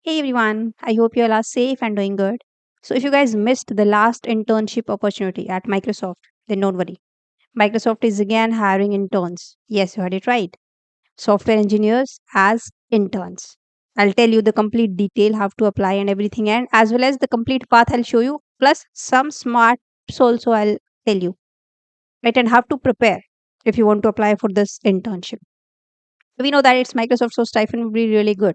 Hey everyone, I hope you all are safe and doing good. So, if you guys missed the last internship opportunity at Microsoft, then don't worry. Microsoft is again hiring interns. Yes, you heard it right. Software engineers as interns. I'll tell you the complete detail, how to apply and everything, and as well as the complete path I'll show you, plus some smart tips also I'll tell you, right? And how to prepare if you want to apply for this internship. We know that it's Microsoft, so stipend will be really good.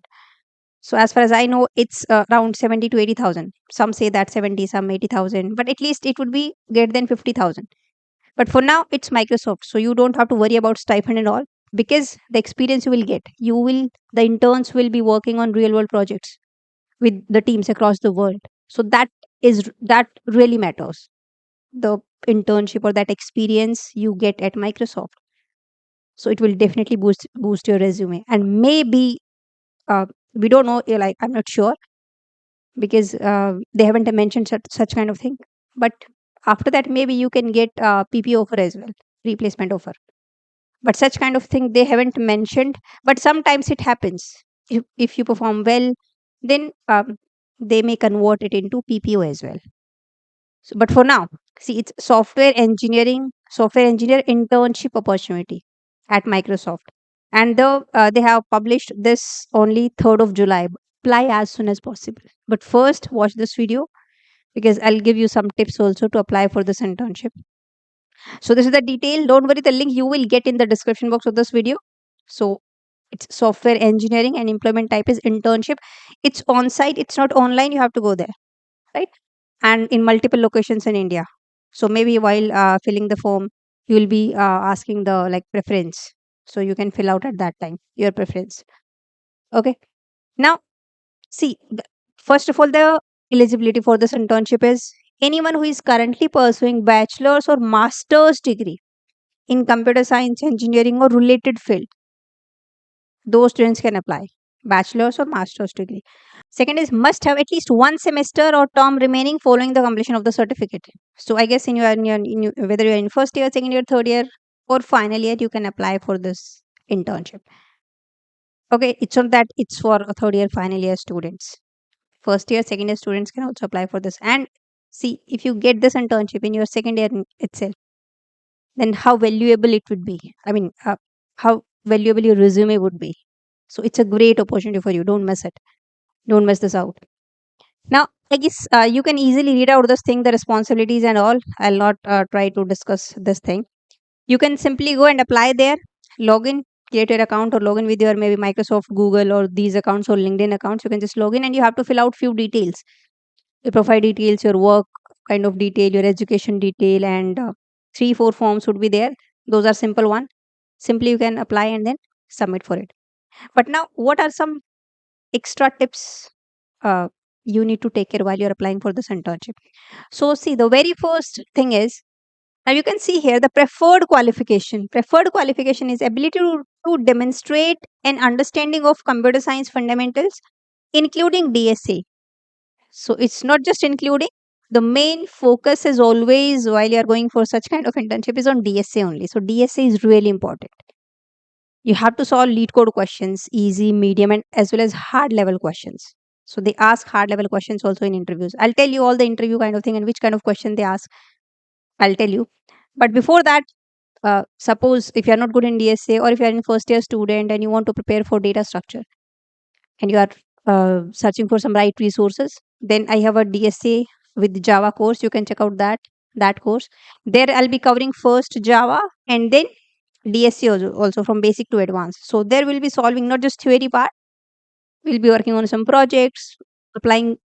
So as far as I know, it's around 70 to 80,000. Some say that 70, some 80,000, but at least it would be greater than 50,000. But for now, it's Microsoft, so you don't have to worry about stipend and all because the experience you will get, the interns will be working on real world projects with the teams across the world. So that really matters. The internship or that experience you get at Microsoft. So it will definitely boost your resume, and maybe uh, we don't know. Like I'm not sure because they haven't mentioned such kind of thing. But after that, maybe you can get PP offer as well, replacement offer. But such kind of thing they haven't mentioned. But sometimes it happens. If you perform well, then they may convert it into PPO as well. So, but for now, see, it's software engineer internship opportunity at Microsoft, and they have published this only 3rd of July. Apply as soon as possible. But first, watch this video because I'll give you some tips also to apply for this internship. So this is the detail. Don't worry, the link you will get in the description box of this video. So it's software engineering and employment type is internship. It's on site. It's not online. You have to go there, right? And in multiple locations in India. So maybe while filling the form, you will be asking the like preference. So you can fill out at that time your preference. Okay. Now, see, first of all, the eligibility for this internship is anyone who is currently pursuing bachelor's or master's degree in computer science, engineering, or related field. Those students can apply bachelor's or master's degree. Second is must have at least one semester or term remaining following the completion of the certificate. So I guess whether you're in first year, second year, third year, or final year, you can apply for this internship. Okay, it's not that it's for a third year, final year students. First year, second year students can also apply for this. And see, if you get this internship in your second year itself, then how valuable it would be. I mean, how valuable your resume would be. So it's a great opportunity for you. Don't miss it. Don't miss this out. Now, I guess you can easily read out this thing, the responsibilities and all. I'll not try to discuss this thing. You can simply go and apply there, log in, create your account or log in with your maybe Microsoft, Google or these accounts or LinkedIn accounts. You can just log in and you have to fill out few details. Your profile details, your work kind of detail, your education detail, and 3 4 forms would be there. Those are simple one. Simply you can apply and then submit for it. But now, what are some extra tips uh, you need to take care while you're applying for this internship? So, see, the very first thing is now you can see here the preferred qualification. Preferred qualification is ability to demonstrate an understanding of computer science fundamentals, including DSA. So it's not just including. The main focus is always while you are going for such kind of internship is on DSA only. So DSA is really important. You have to solve lead code questions, easy, medium, and as well as hard level questions. So they ask hard level questions also in interviews. I'll tell you all the interview kind of thing and which kind of question they ask. I'll tell you. But before that, suppose if you're not good in DSA or if you're in first year student and you want to prepare for data structure and you are searching for some right resources, then I have a DSA with Java course. You can check out that course. There I'll be covering first Java and then DSA also from basic to advanced. So there will be solving not just theory part. We'll be working on some projects, applying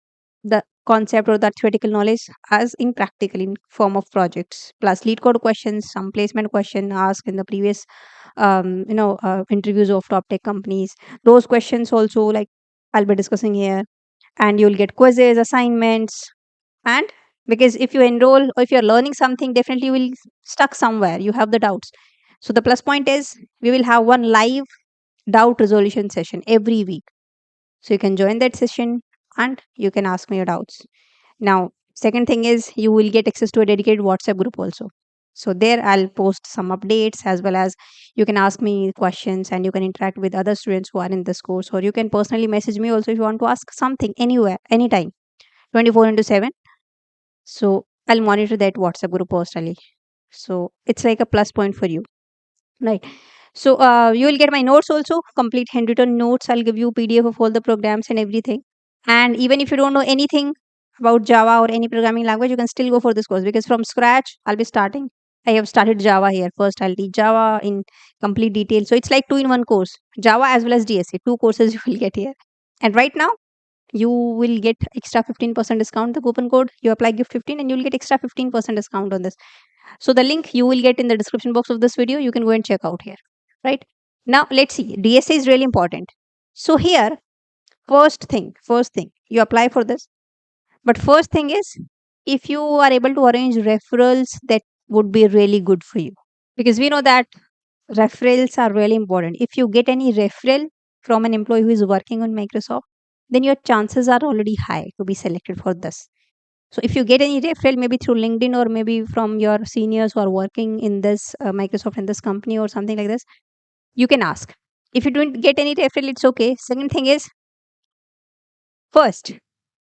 the concept or the theoretical knowledge as in practical in form of projects plus lead code questions, some placement question asked in the previous interviews of top tech companies. Those questions also like I'll be discussing here, and you'll get quizzes, assignments, and because if you enroll or if you're learning something, definitely you will stuck somewhere, you have the doubts. So the plus point is we will have one live doubt resolution session every week, so you can join that session and you can ask me your doubts. Now, second thing is you will get access to a dedicated WhatsApp group also. So there I'll post some updates, as well as you can ask me questions and you can interact with other students who are in this course, or you can personally message me also if you want to ask something anywhere, anytime, 24 into 7. So I'll monitor that WhatsApp group personally. So it's like a plus point for you, right? So you will get my notes also, complete handwritten notes. I'll give you PDF of all the programs and everything. And even if you don't know anything about Java or any programming language, you can still go for this course, because from scratch I'll be starting. I have started Java here. First I'll teach Java in complete detail. So it's like two in one course, Java as well as DSA, two courses you will get here. And right now you will get extra 15% discount. The coupon code, you apply, give 15, and you'll get extra 15% discount on this. So the link you will get in the description box of this video. You can go and check out here, right? Now let's see. DSA is really important. So here, first thing, you apply for this. But first thing is, if you are able to arrange referrals, that would be really good for you, because we know that referrals are really important. If you get any referral from an employee who is working on Microsoft, then your chances are already high to be selected for this. So if you get any referral, maybe through LinkedIn or maybe from your seniors who are working in this Microsoft, in this company or something like this, you can ask. If you don't get any referral, it's okay. Second thing is, first,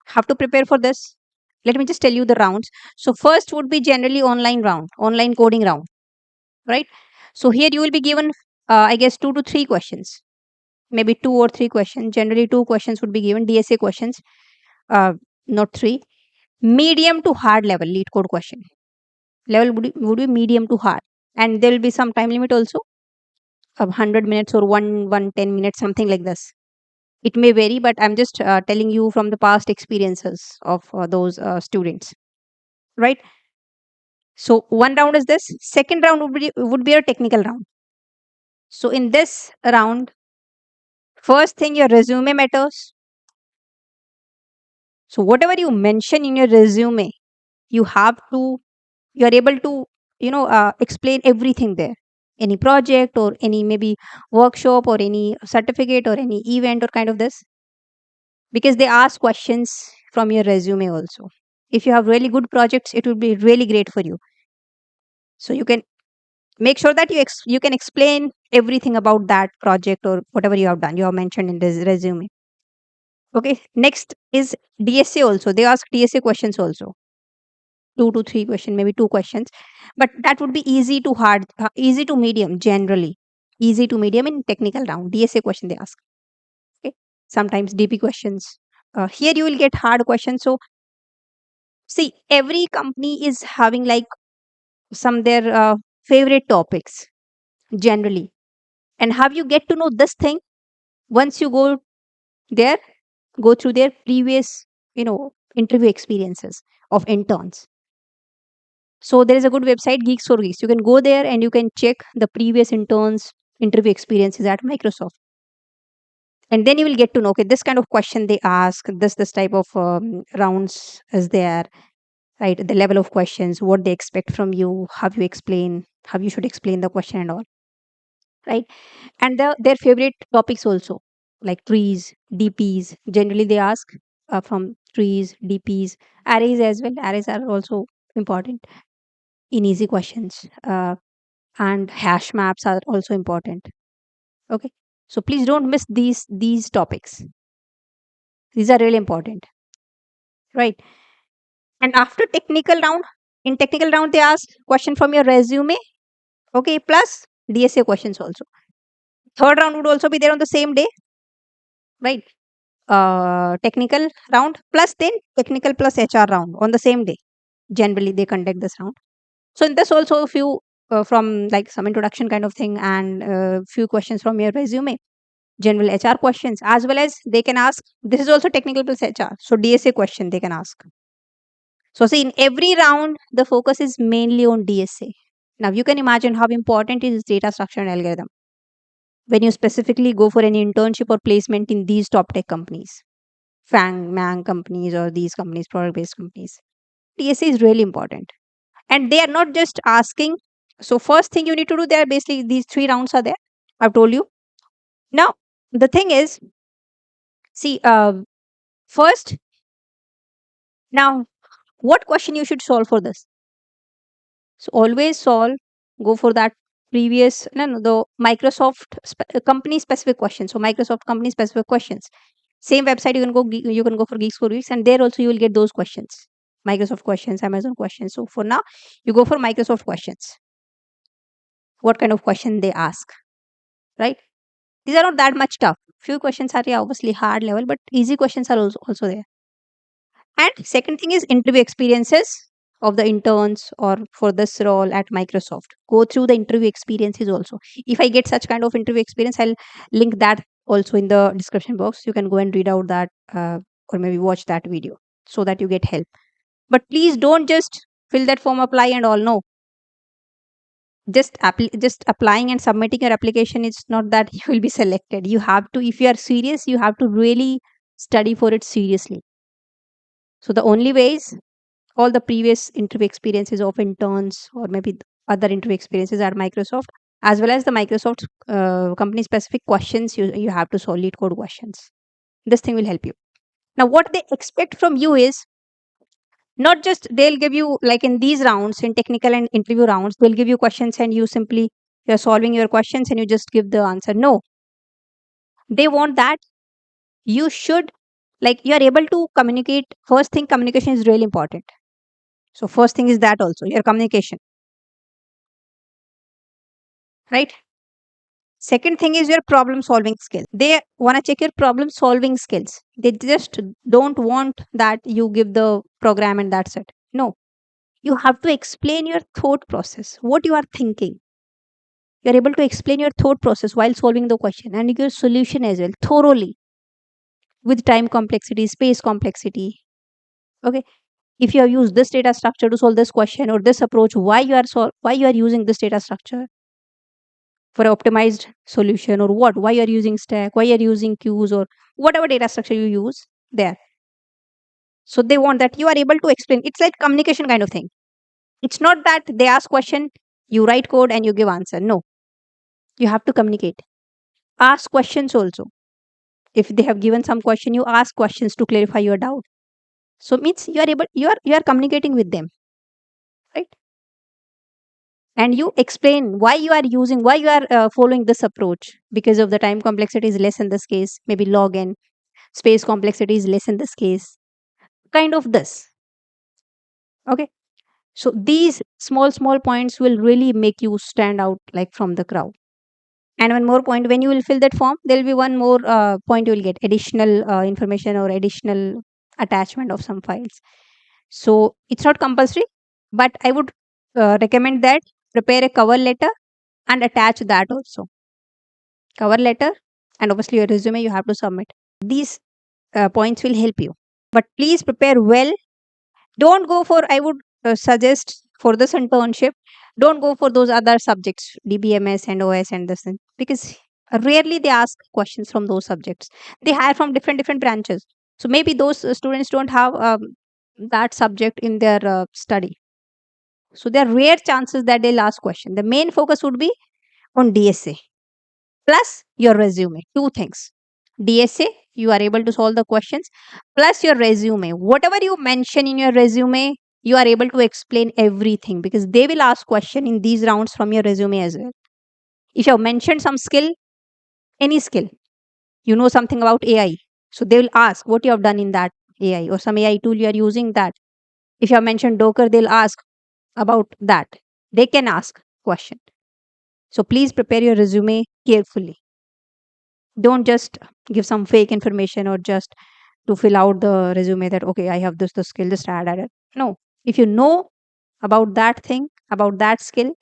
have to prepare for this. Let me just tell you the rounds. So first would be generally online round, online coding round, right? So here you will be given, I guess, 2 to 3 questions, maybe 2 or 3 questions. Generally, 2 questions would be given, DSA questions, uh, not three. Medium to hard level lead code question. Level would be medium to hard, and there will be some time limit also of 100 minutes or 110 minutes, something like this. It may vary, but I'm just telling you from the past experiences of those students, right? So one round is this. Second round would be a technical round. So in this round, first thing, your resume matters. So whatever you mention in your resume, you have to, you are able to, explain everything there. Any project or any maybe workshop or any certificate or any event or kind of this, because they ask questions from your resume also. If you have really good projects, it will be really great for you. So you can make sure that you can explain everything about that project or whatever you have done, you have mentioned in this resume. Okay, next is DSA also. They ask DSA questions also, 2 to 3 questions, maybe 2 questions, but that would be easy to hard, easy to medium generally, easy to medium in technical round. DSA question they ask. Okay, sometimes DP questions. Here you will get hard questions. So see, every company is having like some their favorite topics generally, and how you get to know this thing, once you go there, go through their previous, interview experiences of interns. So there is a good website, Geeks for Geeks. You can go there and you can check the previous interns interview experiences at Microsoft, and then you will get to know, okay, this kind of question they ask, this type of rounds is there, right? The level of questions, what they expect from you, how you should explain the question and all, right? And their favorite topics also, like trees, DPs. Generally, they ask from trees, DPs, arrays as well. Arrays are also important in easy questions, and hash maps are also important. Okay, so please don't miss these topics. These are really important, right? And after technical round, in technical round, they ask question from your resume. Okay, plus DSA questions also. Third round would also be there on the same day, right? Technical round plus then technical plus HR round on the same day. Generally, they conduct this round. So in this also a few from like some introduction kind of thing, and few questions from your resume, general HR questions, as well as they can ask. This is also technical plus HR. So DSA question they can ask. So see, in every round, the focus is mainly on DSA. Now you can imagine how important is data structure and algorithm when you specifically go for any internship or placement in these top tech companies, Fang, Mang companies, or these companies, product based companies. DSA is really important. And they are not just asking. So, first thing you need to do there, basically, these 3 rounds are there. I've told you. Now, the thing is, see, first, now, what question you should solve for this? So always solve, go for that previous, no, the Microsoft company specific questions. So Microsoft company specific questions. Same website you can go for Geeks for Weeks, and there also you will get those questions. Microsoft questions, Amazon questions. So for now, you go for Microsoft questions. What kind of question they ask, right? These are not that much tough. Few questions are, yeah, obviously hard level, but easy questions are also there. And second thing is interview experiences of the interns or for this role at Microsoft. Go through the interview experiences also. If I get such kind of interview experience, I'll link that also in the description box. You can go and read out that or maybe watch that video so that you get help. But please don't just fill that form, apply and all. No, just applying and submitting your application is not that you will be selected. You have to, if you are serious, you have to really study for it seriously. So the only way is all the previous interview experiences of interns or maybe other interview experiences at Microsoft, as well as the Microsoft company specific questions. You have to solve lead code questions. This thing will help you. Now what they expect from you is not just they'll give you, like in these rounds, in technical and interview rounds, they'll give you questions and you simply, you're solving your questions and you just give the answer. No, they want that you should, like, you are able to communicate. First thing, communication is really important. So first thing is that also your communication, right? Second thing is your problem solving skill. They want to check your problem solving skills. They just don't want that you give the program and that's it. No, you have to explain your thought process, what you are thinking. You're able to explain your thought process while solving the question and your solution as well, thoroughly, with time complexity, space complexity. Okay. If you have used this data structure to solve this question or this approach, why you are using this data structure for optimized solution, or what, why you are using stack, why you are using queues, or whatever data structure you use there. So they want that you are able to explain. It's like communication kind of thing. It's not that they ask question, you write code and you give answer. No, you have to communicate. Ask questions also. If they have given some question, you ask questions to clarify your doubt. So means you are communicating with them, right? And you explain why you are using, why you are following this approach, because of the time complexity is less in this case, maybe log n, space complexity is less in this case, kind of this. Okay. So these small points will really make you stand out like from the crowd. And one more point, when you will fill that form, there will be one more point you will get, additional information or additional attachment of some files. So it's not compulsory, but I would recommend that prepare a cover letter and attach that also. Cover letter and obviously your resume you have to submit. These points will help you. But please prepare well. Don't go for, I would suggest for this internship, don't go for those other subjects, DBMS and OS and this thing, because rarely they ask questions from those subjects. They hire from different branches. So maybe those students don't have that subject in their study. So there are rare chances that they'll ask question. The main focus would be on DSA plus your resume. Two things. DSA, you are able to solve the questions, plus your resume. Whatever you mention in your resume, you are able to explain everything, because they will ask question in these rounds from your resume as well. If you have mentioned some skill, any skill, you know something about AI, so they will ask what you have done in that AI, or some AI tool you are using that. If you have mentioned Docker, they'll ask about that. They can ask question. So please prepare your resume carefully. Don't just give some fake information or just to fill out the resume that okay, I have this skill, just add it. No, if you know about that thing, about that skill,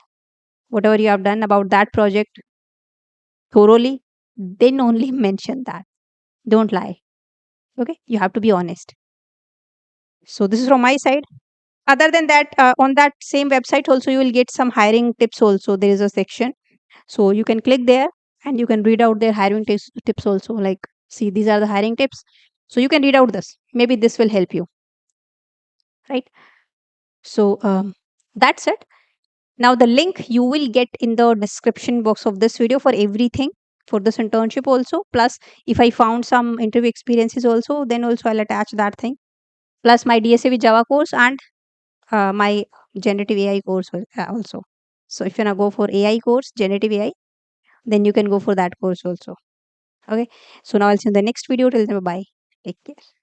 whatever you have done about that project thoroughly, then only mention that. Don't lie. Okay, you have to be honest. So this is from my side. Other than that, on that same website also you will get some hiring tips also. There is a section, so you can click there and you can read out their hiring tips also, like see, these are the hiring tips. So you can read out this, maybe this will help you, right? So that's it. Now the link you will get in the description box of this video for everything, for this internship also. Plus if I found some interview experiences also, then also I'll attach that thing, plus my DSA with Java course and my generative AI course also. So if you wanna go for AI course, generative AI, then you can go for that course also. Okay. So now I'll see you in the next video. Till then, bye. Take care.